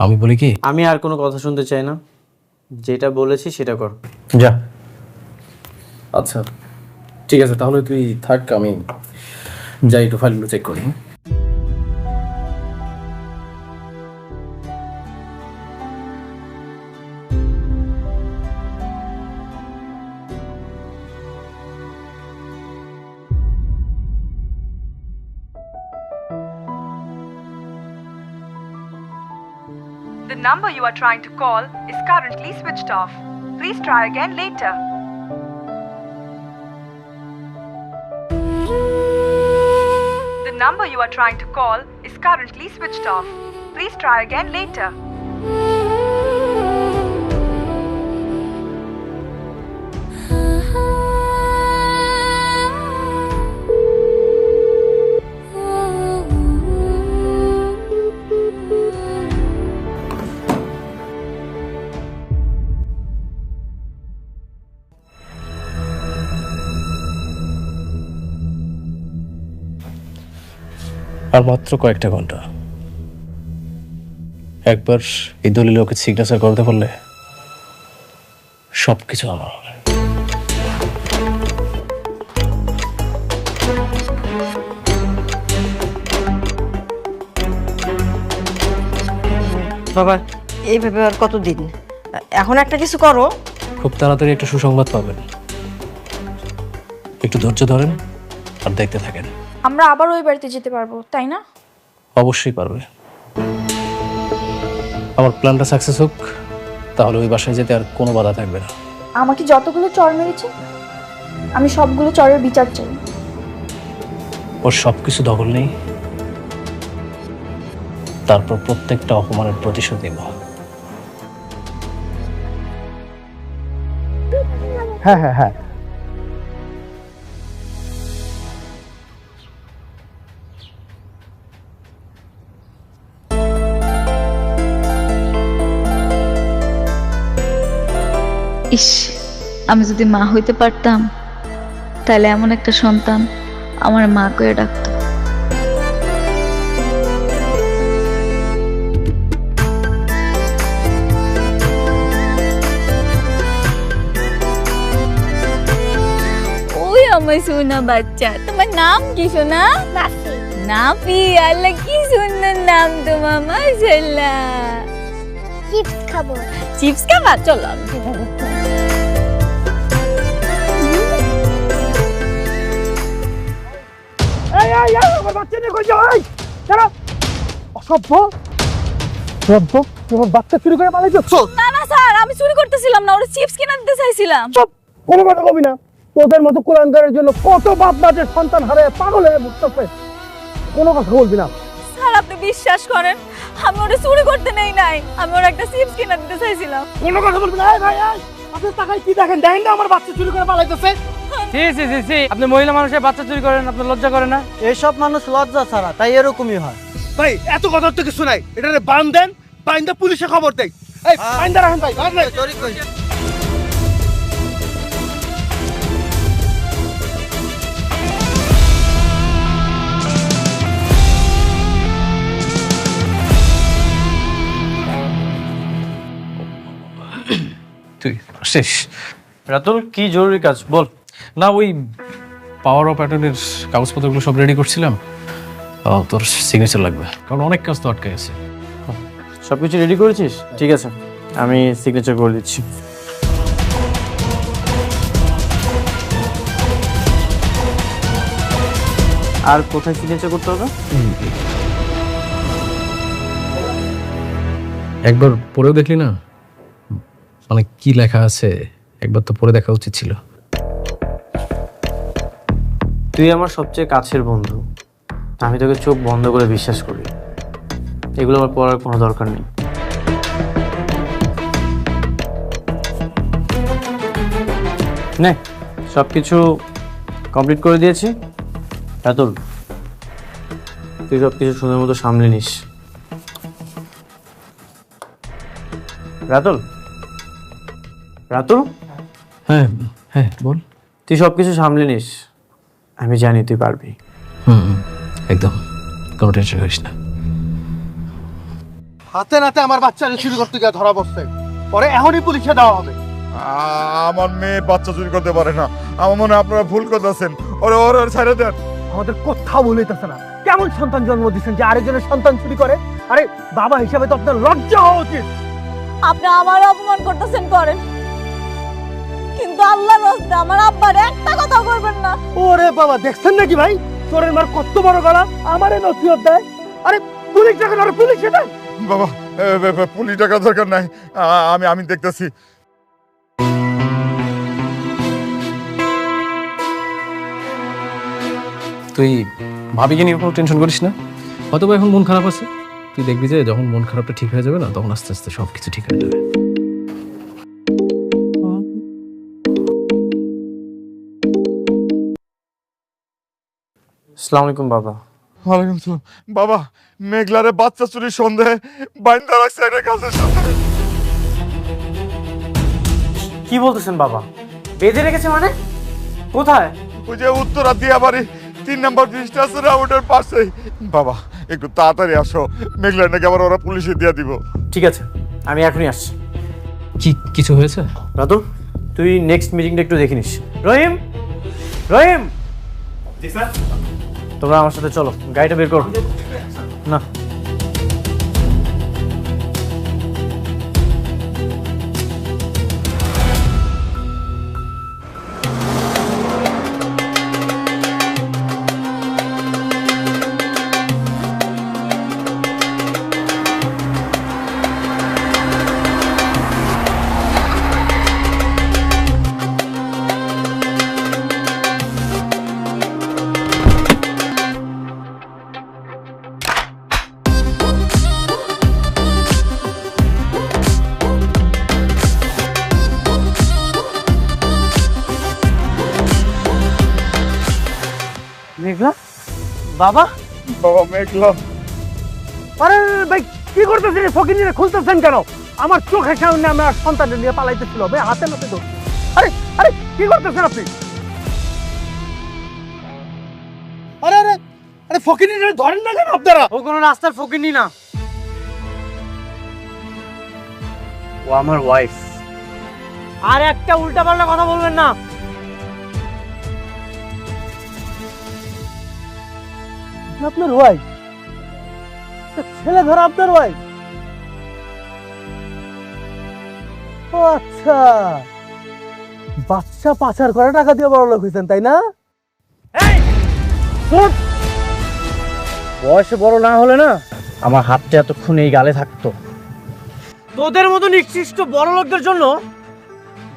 আমি বলি কি, আমি আর কোনো কথা শুনতে চাই না, যেটা বলেছি সেটা কর, যা। আচ্ছা ঠিক আছে, তাহলে তুই থাক, আমি যাই একটু ফাইলগুলো চেক করি। The number you are trying to call is currently switched off. Please try again later. The number you are trying to call is currently switched off. Please try again later. আর মাত্র কয়েকটা ঘন্টা। একবার এই দলিলে ওকে signature করতে পারলে সবকিছু আমার হবে। বাবা এইভাবে আর কতদিন? এখন একটা কিছু করো। খুব তাড়াতাড়ি একটা সুসংবাদ পাবেন, একটু ধৈর্য ধরেন আর দেখতে থাকেন। আমরা আবার ওই বাড়িতে যেতে পারবো, তাই না? অবশ্যই পারবে। আমার প্ল্যানটা সাকসেস হোক, তাহলে ওই বাসায় যেতে আর কোনো বাধা থাকবে না। আমাকে যতগুলো চর মেরেছে আমি সবগুলো চরের বিচার চাই। ওর সবকিছু দখল নেই, তারপর প্রত্যেকটা অপমানের প্রতিশোধ নেব। হ্যাঁ হ্যাঁ হ্যাঁ, ইস, আমি যদি মা হইতে পারতাম তাহলে এমন একটা সন্তান আমার মা করে ডাকতো। ওই আমার সোনা বাচ্চা, তোমার নাম কি সোনা? নাফি। আল্লাহ কি সুন্দর নাম তোমার, মাশাআল্লাহ। চিপস খাবো। চিপস খাবা? চলো আমি তোমাকে আমার বাচ্চা নিয়ে কই যাই? দাঁড়া, অসভ্য অসভ্য, তোমার বাচ্চা চুরি করে পালাইছো? না না স্যার, আমি চুরি করতেছিলাম না, ওরা চিপস কিনে দিতে চাইছিলাম। কোনো কথা কবি না। তোদের মতো কোরআনদারের জন্য কত বাপ মাদের সন্তান হারায় পাগল হয়ে মুক্তবে, কোনো কথা বলবি না। স্যার আপনি বিশ্বাস করেন, আমি ওরা চুরি করতে নেই নাই, আমি ওরা একটা চিপস কিনে দিতে চাইছিলাম। কোনো কথা বলবি না। এই ভাই, এই আপনি তাকাই কি দেখেন? দেখেন না আমার বাচ্চা চুরি করে পালাইতেছে। আপনি মহিলা মানুষের বাচ্চা চুরি করেন, আপনার লজ্জা করে না? এইসব মানুষ লজ্জা ছাড়া, তাই এরকমই হয়। ভাই এত কথা তো কিছু নাই, এটারে বান দেন, বাইন্দা পুলিশে খবর দেই। এই বাইন্দা রাখেন ভাই, বান দেন। তুই শেষ। রাতুল, কি জরুরি কাজ বল। না, ওই পাওয়ার অফ অ্যাটর্নির কাগজপত্রগুলো সব রেডি করছিলাম। তোর সিগনেচার লাগবে, কারণ অনেক কাজ তো আটকে আছে। সবকিছু রেডি করেছিস? ঠিক আছে, আমি সিগনেচার করে দিচ্ছি। আর কোথায় সিগনেচার করতে হবে? একবার পরেও দেখলি না, মানে কি লেখা আছে একবার তো পড়ে দেখা উচিত ছিল। তুই আমার সবচেয়ে কাছের বন্ধু, আমি তোকে চোখ বন্ধ করে বিশ্বাস করি। এগুলো আমার পড়ার কোনো দরকার নেই। নে, সব কিছু কমপ্লিট করে দিয়েছি। রাতুল, তুই সব কিছু সুন্দর মতো সামলে নিস। রাতুল, রাতুল, হ্যাঁ হ্যাঁ বল। তুই সব কিছু সামলে নিস, আমি জানি তুই পারবি। একদম, কোনো টেনশন করিস না। হাতে নাতে আমার বাচ্চাকে চুরি করতে গিয়ে ধরা পড়ছে, পরে এখনই পুলিশে দেওয়া হবে। আমার মেয়ে বাচ্চা চুরি করতে পারে না, আমার মনে হয় আপনারা ভুল করতেছেন। ওরে ওরে ছেড়ে দেন। আমাদের কোথাও বলিতেছে না, কেমন সন্তান জন্ম দিচ্ছেন যে আরেকজনের সন্তান চুরি করে? আরে বাবা হিসাবে তো আপনার লজ্জা হওয়া উচিত। আপনি আমার অপমান করতেছেন করেন, কিন্তু আল্লাহর রাস্তায় আমার আব্বার একটা কথা করবেন না। ওরে বাবা, দেখছেন নাকি ভাই চোরের মার কত বড় গলা, আমারে নসিহত দেয়। আরে পুলিশ টাকা ধরে পুলিশে দেয়। বাবা পুলিশ টাকা দরকার নাই, আমি দেখতেছি। তুই ভাবিকে নিয়ে কোনো টেনশন করিস না, হয়তো বা এখন মন খারাপ আছে, তুই দেখবি যে যখন মন খারাপটা ঠিক হয়ে যাবে না, তখন আস্তে আস্তে সব কিছু ঠিক হয়ে যাবে। আসসালামু আলাইকুম বাবা। ওয়ালাইকুম আসসালাম। বাবা, মেঘলারে বাচ্চা চুরির সন্দেহে বাইন্দা রাখছে একটা কাজের সাথে। কি বলতেছেন বাবা? বেঁধে রেখেছে মানে? কোথায়? ওই যে উত্তরা দিয়া বাড়ি 3 নম্বর ব্রিজটা আছে না, ওটার পাশেই। বাবা একটু তাড়াতাড়ি আসো, মেঘলার নাকি আবার ওরা পুলিশে দিয়ে দিব। ঠিক আছে, আমি এখনই আসছি। কি কিছু হয়েছে? রাতুল, তুই নেক্সট মিটিংটা একটু দেখে নিস। রহিম, রহিম, জি স্যার। তোমরা আমার সাথে চলো, গাড়িটা বের করো। না, মেঘলা বাবা। বাবা মেঘলা। আরে ভাই কি করতেছেন? ফকিনিরে খুলতেছেন কেন? আমার চোখের সামনে আমার সন্তানের নিয়ে পালাইতেছিল ভাই, হাতে নাতে তো। আরে আরে কি করতেছেন আপনি? আরে আরে আরে ফকিনিরে ধরেন না কেন আপনারা? ও কোনো রাস্তার ফকিনি না, ও আমার ওয়াইফ। আর একটা উল্টাপাল্টা কথা বলবেন না। আপনার ওয়াইফ? ছেলে ধরা আপনার ওয়াইফ? ও আচ্ছা, বাচ্চা পাচার করে টাকা দিয়ে বড় লোক হয়েছেন তাই না? বয়সে বড় না হলে না আমার হাতটা এতক্ষণ এই গালে থাকতো। তোদের মতো নিকৃষ্ট বড় লোকদের জন্য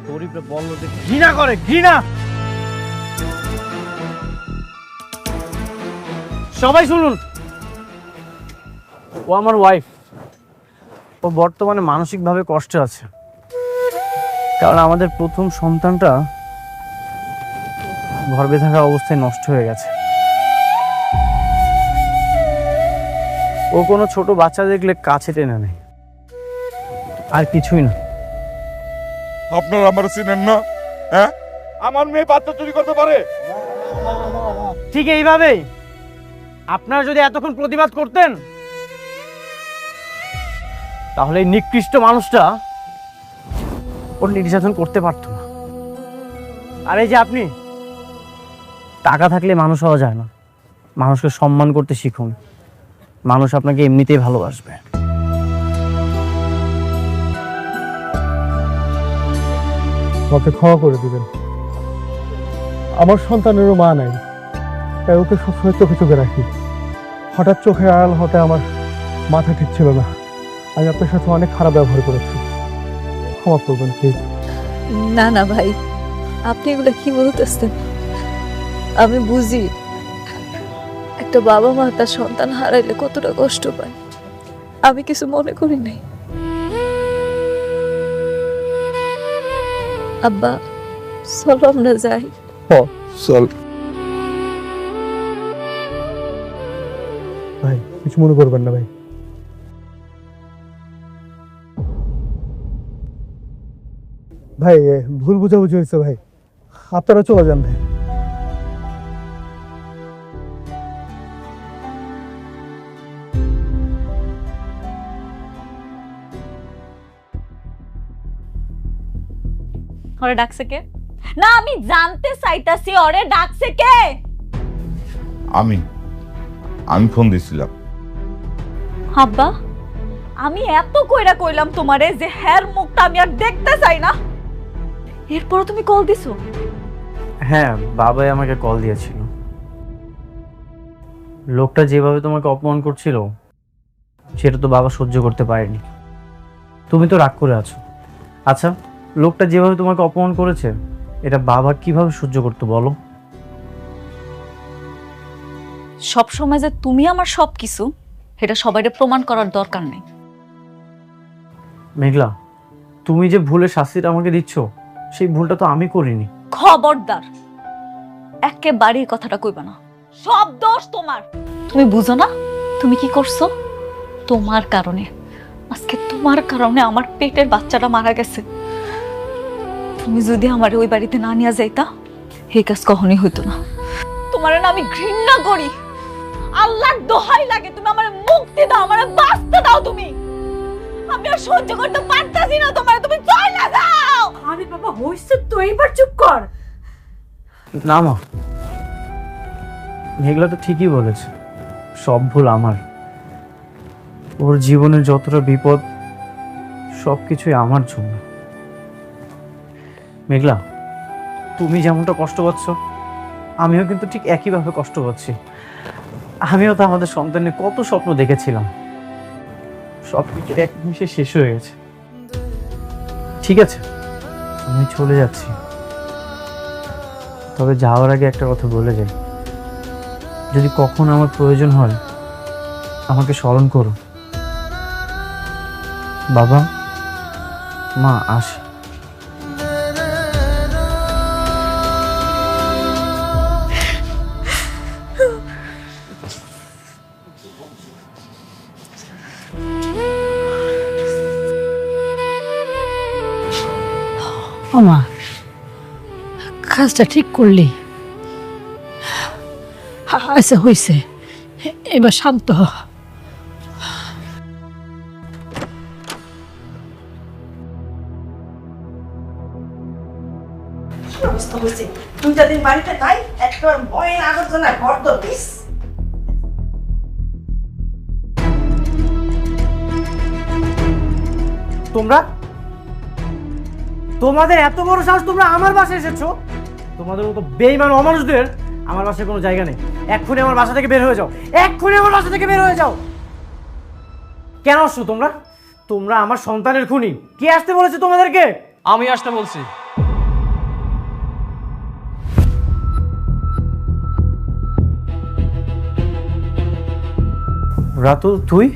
গরিবরা বড় লোকদের ঘৃণা করে, ঘৃণা। সবাই শুনুন, ও আমার ওয়াইফ। ও বর্তমানে মানসিকভাবে কষ্টে আছে, কারণ আমাদের প্রথম সন্তানটা গর্ভে থাকা অবস্থায় নষ্ট হয়ে গেছে। ও কোনো ছোট বাচ্চা দেখলে কাছে টেনে নেয়, আর কিছুই না। আপনারা আমার চিনেন না? হ্যাঁ, আমার মেয়ে বাচ্চা চুরি করতে পারে? ঠিক এইভাবেই আপনারা যদি এতক্ষণ প্রতিবাদ করতেন, তাহলে এই নিকৃষ্ট মানুষটা ওর নির্যাতন করতে পারতো না। আর এই যে আপনি, টাকা থাকলে মানুষ হওয়া যায় না। মানুষকে সম্মান করতে শিখুন, মানুষ আপনাকে এমনিতেই ভালোবাসবে। ওকে ক্ষমা করে দিবেন। আমার সন্তানেরও মা নাই, তাই ওকে সবসময় চোখে চোখে রাখি। হঠাৎ চোখের আড়াল হতে আমার মাথা ঠিক ছিল না। আমি আপনার সাথে অনেক খারাপ ব্যবহার করেছি, ক্ষমা করবেন প্লিজ। না না ভাই, আপনি এগুলো কি বলতেছেন? আমি বুঝি একটা বাবা মা তার সন্তান হারাইলে কতটা কষ্ট পায়। আমি কিছু মনে করি নাই। আব্বা চলো আমরা যাই। চল ভাই কিছু মনে করবেন না ভাই। ভাই ভুল বুঝাবুঝি হয়েছে ভাই, আপনারা চলে যান ভাই। ওরে ডাকছে কে? না আমি জানতে চাইতাছি ওরে ডাকছে কে? আমি ফোন দিছিলাম। আব্বা আমি এত কইরা কইলাম তোমারে যে হের মুখটা আমি আর দেখতে চাই না, এরপর তুমি কল দিছো? হ্যাঁ, বাবাই আমাকে কল দিয়েছিল। লোকটা যেভাবে তোমাকে অপমান করছিল সেটা তো বাবা সহ্য করতে পারেনি। তুমি তো রাগ করে আছো। আচ্ছা, লোকটা যেভাবে তোমাকে অপমান করেছে এটা বাবা কিভাবে সহ্য করতে বলো? সব সময় যে তুমি আমার সবকিছু এটা সবাইকে প্রমাণ করার দরকার নেই। মেঘলা, তুমি যে ভুলের শাস্তিটা আমাকে দিচ্ছ সেই ভুলটা তো আমি করিনি। খবরদার একেবারে এই কথাটা কইবা না। সব দোষ তোমার। তুমি বুঝো না তুমি কি করছো? তোমার কারণে আজকে তোমার কারণে আমার পেটের বাচ্চাটা মারা গেছে। তুমি যদি আমার ওই বাড়িতে না নিয়ে যাইতা এই কাজ কখনোই হইতো না। তোমার না আমি ঘৃণা করি। আল্লাহর দোহাই লাগে তুমি আমার মুক্তি দাও, আমার বাঁচতে দাও। তুমি আমি আর সহ্য করতে পারতাছি না তোমার, তুমি চলে যাও। আরে বাবা হইছে তো, এইবার চুপ কর। না মা, মেঘলা তো ঠিকই বলেছে, সব ভুল আমার। ওর জীবনে যতটা বিপদ সবকিছুই আমার জন্য। মেঘলা, তুমি যেমনটা কষ্ট পাচ্ছ আমিও কিন্তু ঠিক একইভাবে কষ্ট পাচ্ছি। আমিও তো আমাদের সন্তানের কত স্বপ্ন দেখেছিলাম, সব কিছু এক নিমিষে শেষ হয়ে গেছে। ঠিক আছে, আমি চলে যাচ্ছি, তবে যাওয়ার আগে একটা কথা বলে যাই, যদি কখনো আমার প্রয়োজন হয় আমাকে স্মরণ করো। বাবা মা, আসি। ওমা কাজটা ঠিক করলি। আচ্ছা হইছে, এবার শান্ত হ। দুইটা দিন বাড়িতে নাই, একটা ভয়ে আবর্জনা ঘর দিস। তোমাদের এত বড় সাহস, তোমরা আমার বাসায় এসেছো? তোমাদের মতো বেঈমান অমানুষদের আমার বাসায় কোনো জায়গা নেই। এক্ষুনি আমার বাসা থেকে বের হয়ে যাও, এক্ষুনি আমার বাসা থেকে বের হয়ে যাও। কেন আসছো তোমরা? তোমরা আমার সন্তানের খুনি। কে আসতে বলেছে তোমাদেরকে? আমি আসতে বলছি। রাতুল, তুই?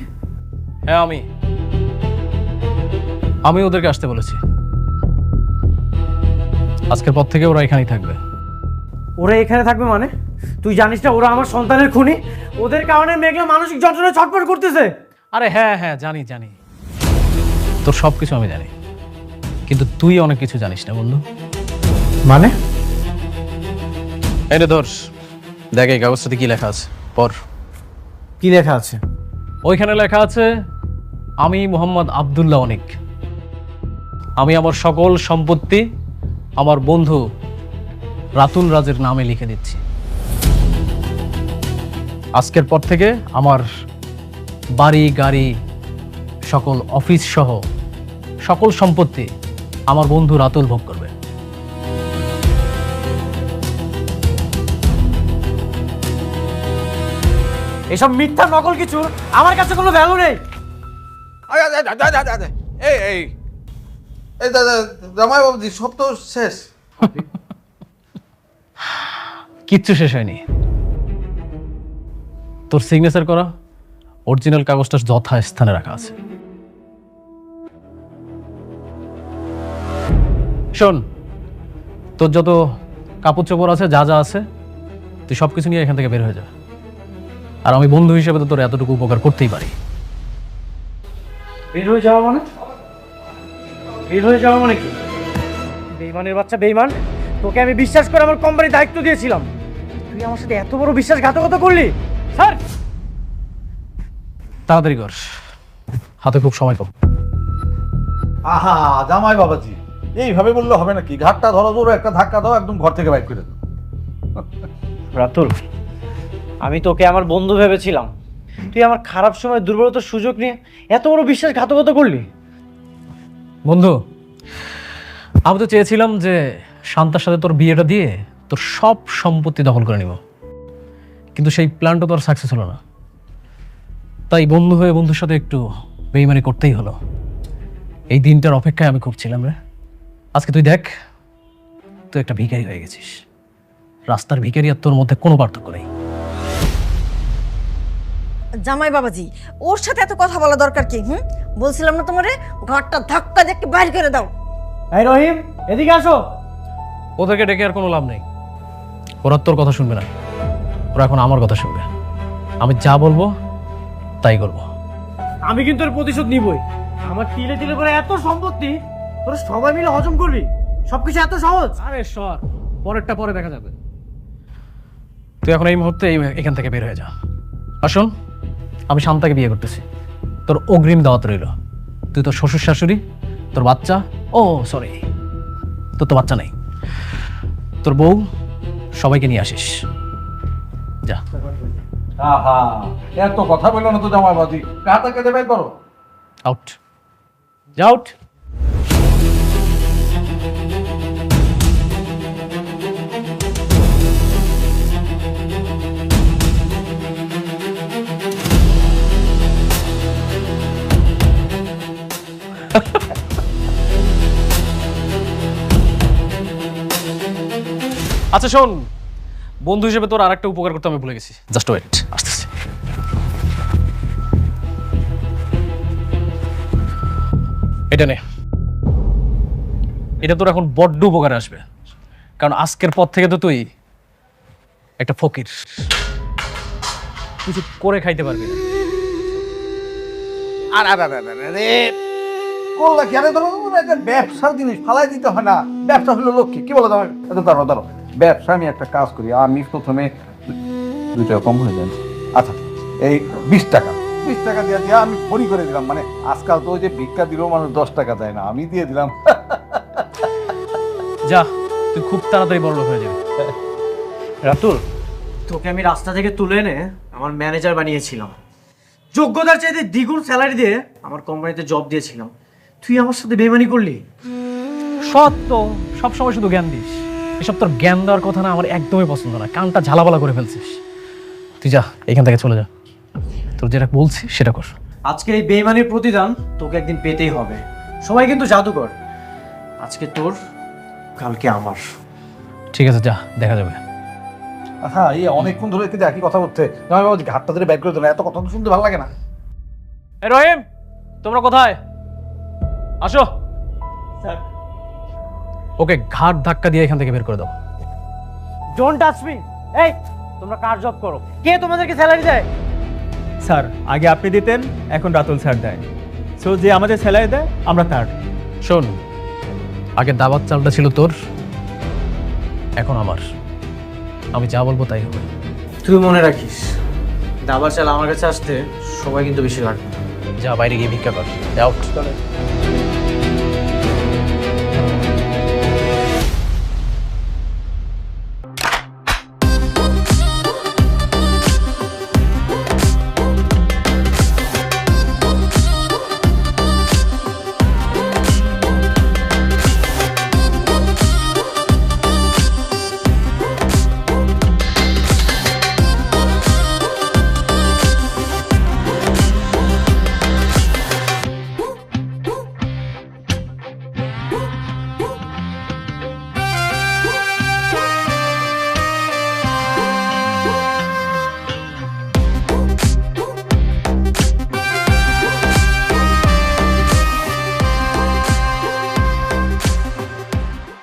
হ্যাঁ আমি ওদেরকে আসতে বলেছি। আজকের পর থেকে ওরা এখানেই থাকবে। ওরা এখানে থাকবে মানে? তুই জানিস না ওরা আমার সন্তানের খুনি? ওদের কারণে মেঘলা মানসিক যন্ত্রণায় ছটফট করতেছে। আরে হ্যাঁ জানি তোর সব কিছু আমি জানি, কিন্তু তুই অনেক কিছু জানিস না বন্ধু। মানে? এই রে ধর, দেখ এই কাগজটাতে কি লেখা আছে, পড়। কি লেখা আছে? ওইখানে লেখা আছে, আমি মোহাম্মদ আব্দুল্লাহ অনিক, আমি আমার সকল সম্পত্তি আমার বন্ধু রাতুল রাজের নামে লিখে দিচ্ছি। আজকের পর থেকে আমার বাড়ি গাড়ি সকল অফিস সহ সকল সম্পত্তি আমার বন্ধু রাতুল ভোগ করবে। এসব মিথ্যা নকল কিছু আমার কাছে কোনো ভ্যালু নেই। এই এই দাদা জামাই বাবুজি সব তো শেষ। কিচ্ছু শেষ হয়নি। তোর সিগনেচার করা অরিজিনাল কাগজটা যথা স্থানে রাখা আছে। শোন, তোর যত কাপড় চোপড় আছে, যা যা আছে, তুই সব কিছু নিয়ে এখান থেকে বের হয়ে যা। আর আমি বন্ধু হিসেবে তো তোর এতটুকু উপকার করতেই পারি। বের হয়ে যাওয়া মানে? বের হয়ে যাওয়া মানে কি? বেইমানের বাচ্চা বেইমান, তোকে আমি বিশ্বাস করে আমার কোম্পানির দায়িত্ব দিয়েছিলাম, তুই আমার সাথে এত বড় বিশ্বাসঘাতকতা করলি? স্যার তাড়াতাড়ি কর, হাতে খুব সময় কম। আহা জামাই বাবাজি, এইভাবে বললে হবে নাকি? ঘাটটা ধরো, জোরে একটা ধাক্কা দাও, একদম ঘর থেকে বাইর করে দাও। রাতুল, আমি তোকে আমার বন্ধু ভেবেছিলাম, তুই আমার খারাপ সময় দুর্বলতার সুযোগ নিয়ে এত বড় বিশ্বাসঘাতকতা করলি। বন্ধু, আমি তো চেয়েছিলাম যে শান্তার সাথে তোর বিয়েটা দিয়ে তোর সব সম্পত্তি দখল করে নিব, কিন্তু সেই প্ল্যানটা তোর সাকসেস হলো না। তাই বন্ধু হয়ে বন্ধুর সাথে একটু বেইমানি করতেই হলো। এই দিনটার অপেক্ষায় আমি খুব ছিলাম রে। আজকে তুই দেখ, তুই একটা ভিখারি হয়ে গেছিস। রাস্তার ভিখারি আর তোর মধ্যে কোনো পার্থক্য নেই। জামাই বাবাজি, ওর সাথে এত কথা বলা দরকার কি? বলছিলাম না তোমারে, ঘরটা ধাক্কা দিয়ে একটু বাইর করে দাও। এই রহিম, এদিকে আসো। ওদেরকে ডেকে আর কোনো লাভ নেই, ওরা তোর কথা শুনবে না, ওরা এখন আমার কথা শুনবে। আমি যা বলবো তাই করবো। আমি কিন্তু এর প্রতিশোধ নিবই। আমার তিলে তিলে করে এত সম্পত্তি তোরা সবাই মিলে হজম করবি? সবকিছু এত সহজ? আরে সর, পরেরটা পরে দেখা যাবে। তুই এখন এই মুহূর্তে এখান থেকে বের হয়ে যা। আসুন, আমি শান্তাকে বিয়ে করতেছি, তোর অগ্রিম দাওয়াত রইল। তুই তোর শ্বশুর শাশুড়ি, তোর বাচ্চা, ও সরি, তোর তো বাচ্চা নেই, তোর বউ, সবাইকে নিয়ে আসিস। যা। আহা, এত কথা বললো না তো জামাই বাবাজি, কাটা কেটে বের করো। আউট, যা আউট। আচ্ছা শোন, বন্ধু হিসেবে তোর আরেকটা উপকার করতে আমি ভুলে গেছি। জাস্ট ওয়েট, আসতেছি। এটা নে, এটা তোর এখন বড্ড উপকারে আসবে, কারণ আজকের পর থেকে তো তুই একটা ফকির, কিছু করে খাইতে পারবি না। করলা কি? আরে ধরো, একটা ব্যবসার জিনিস ফালাই দিতে হয় না। ব্যবসা হলো লক্ষ্মী, কি বলো? দাঁড়ো দাঁড়ো, ব্যবসা আমি একটা কাজ করি। আমি প্রথমে 2 টাকা কম হয়ে যান। আচ্ছা, এই 20 টাকা দিয়ে দিয়ে আমি ফরি করে দিলাম। মানে আজকাল তো ওই যে ভিক্ষা দিলেও মানুষ 10 টাকা দেয় না, আমি দিয়ে দিলাম। যা, তুই খুব তাড়াতাড়ি বড় লোক হয়ে যাবি। রাতুল, তোকে আমি রাস্তা থেকে তুলে এনে আমার ম্যানেজার বানিয়েছিলাম, যোগ্যতার চাইতে দ্বিগুণ স্যালারি দিয়ে আমার কোম্পানিতে জব দিয়েছিলাম। তুই আমার সাথে বেইমানি করলি। সত্য, সবসময় শুধু জ্ঞান দিস। এসব তোর জ্ঞান দেওয়ার কথা না, আমার একদমই পছন্দ না। কানটা ঝালাপালা করে ফেলছিস। তুই যা, এখান থেকে চলে যা। তোর যেটা বলছি সেটা কর। আজকে এই বেইমানির প্রতিদান তোকে একদিন পেতেই হবে। সবাই কিন্তু জাদুকর, আজকে তোর, কালকে আমার। ঠিক আছে, যা, দেখা যাবে। হ্যাঁ, এই অনেকক্ষণ ধরে একই কথা বলতে, জামাই বাবাজি ঘাটটা ধরে ব্যাগ করে দিল। এত কথা তো শুনতে ভালো লাগে না। এ রহিম, তোমরা কোথায়? আসো। স্যার, ওকে ঘাট ধাক্কা দিয়ে এখান থেকে বের করে দাও। Don't touch me. এই, তোমরা কার জব করো? কে তোমাদেরকে স্যালারি দেয়? স্যার, আগে আপনি দিতেন, এখন রাতুল স্যার দেয়। সো যে আমাদের স্যালারি দেয় আমরা তার। শোন, আগে দাবাত চালটা ছিল তোর, এখন আমার। আমি যা বলবো তাই হবে। তুই মনে রাখিস, দাবার চাল আমার কাছে আসতে সবাই কিন্তু বেশি লাগবে। যা, বাইরে গিয়ে ভিক্ষা কর। আউট।